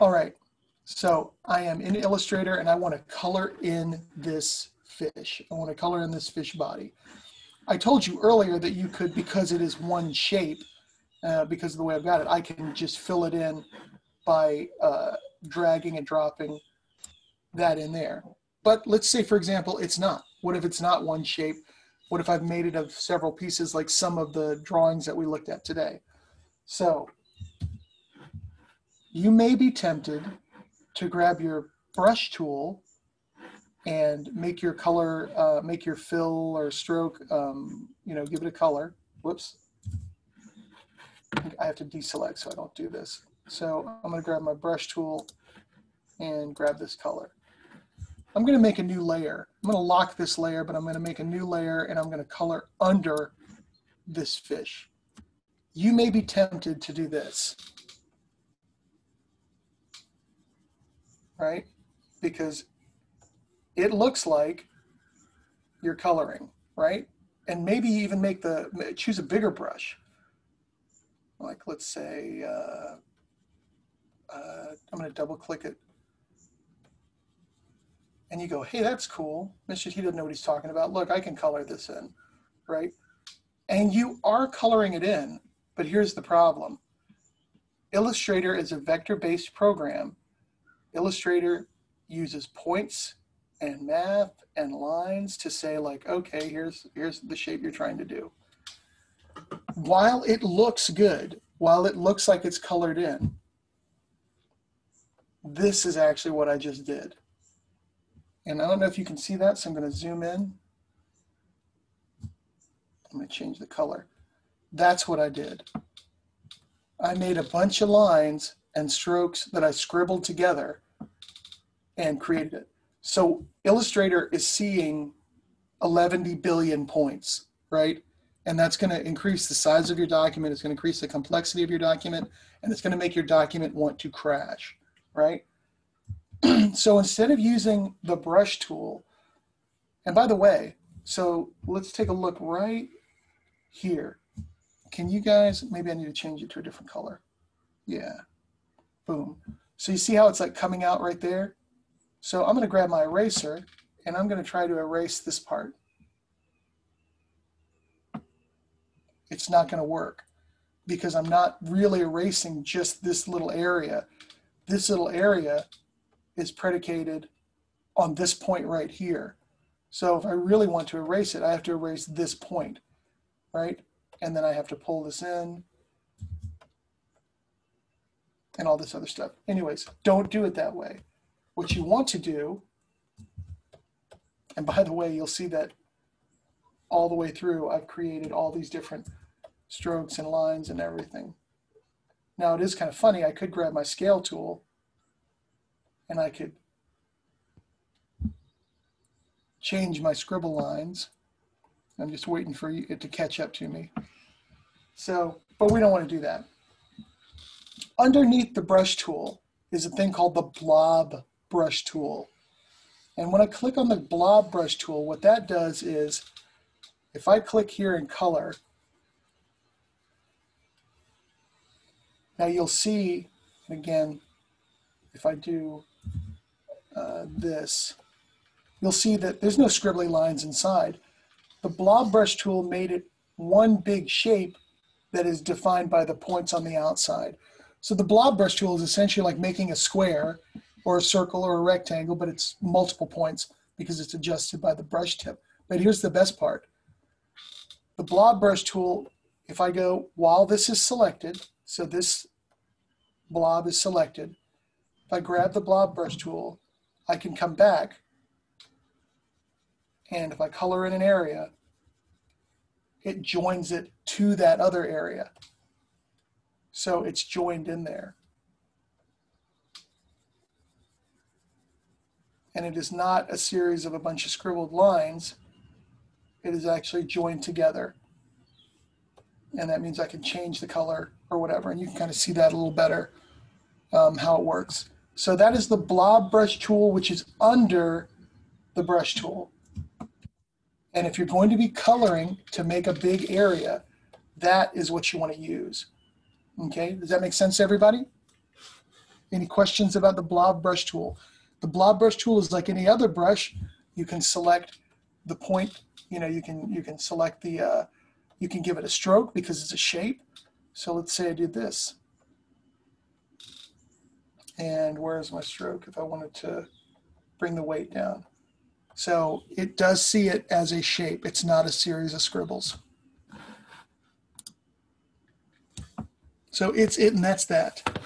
All right, so I am in Illustrator and I want to color in this fish. I want to color in this fish body. I told you earlier that you could, because it is one shape, because of the way I've got it, I can just fill it in by dragging and dropping that in there. But let's say, for example, it's not. What if it's not one shape? What if I've made it of several pieces, like some of the drawings that we looked at today? So you may be tempted to grab your brush tool and make your color, make your fill or stroke, you know, give it a color. Whoops. I have to deselect so I don't do this. So I'm going to grab my brush tool and grab this color. I'm going to make a new layer. I'm going to lock this layer, but I'm going to make a new layer and I'm going to color under this fish. You may be tempted to do this, right? Because it looks like you're coloring, right? And maybe even choose a bigger brush. Like, let's say, I'm going to double click it. And you go, hey, that's cool. Mr. He doesn't know what he's talking about. Look, I can color this in, right? And you are coloring it in, but here's the problem. Illustrator is a vector-based program. Illustrator uses points and math and lines to say, like, okay, here's the shape you're trying to do. While it looks good, while it looks like it's colored in, this is actually what I just did. And I don't know if you can see that, so I'm going to zoom in. I'm going to change the color. That's what I did. I made a bunch of lines and strokes that I scribbled together and created it. So Illustrator is seeing 11 billion points, right? And that's going to increase the size of your document. It's going to increase the complexity of your document, and it's going to make your document want to crash, right? So instead of using the brush tool, and by the way, so let's take a look right here. Can you guys, maybe I need to change it to a different color. Yeah, boom. So you see how it's like coming out right there? So I'm going to grab my eraser and I'm going to try to erase this part. It's not going to work because I'm not really erasing just this little area. This little area is predicated on this point right here. So if I really want to erase it, I have to erase this point, right? And then I have to pull this in and all this other stuff. Anyways, don't do it that way. What you want to do, and by the way, you'll see that all the way through, I've created all these different strokes and lines and everything. Now it is kind of funny, I could grab my scale tool and I could change my scribble lines. I'm just waiting for it to catch up to me. So, but we don't want to do that. Underneath the brush tool is a thing called the Blob Brush Tool. And when I click on the Blob Brush Tool, what that does is, if I click here in color, now you'll see, again, if I do this, you'll see that there's no scribbly lines inside. The Blob Brush Tool made it one big shape that is defined by the points on the outside. So the Blob Brush Tool is essentially like making a square or a circle or a rectangle, but it's multiple points because it's adjusted by the brush tip. But here's the best part. The Blob Brush Tool, if I go, while this is selected, so this blob is selected, if I grab the Blob Brush Tool, I can come back, and if I color in an area, it joins it to that other area. So it's joined in there. And it is not a series of a bunch of scribbled lines. It is actually joined together. And that means I can change the color or whatever, and you can kind of see that a little better, how it works. So that is the Blob Brush Tool, which is under the brush tool. And if you're going to be coloring to make a big area, that is what you want to use. Okay, does that make sense to everybody? Any questions about the Blob Brush Tool? The Blob Brush Tool is like any other brush. You can select the point, you can select the, you can give it a stroke because it's a shape. So let's say I did this. And where's my stroke if I wanted to bring the weight down? So it does see it as a shape. It's not a series of scribbles. So it's it, and that's that.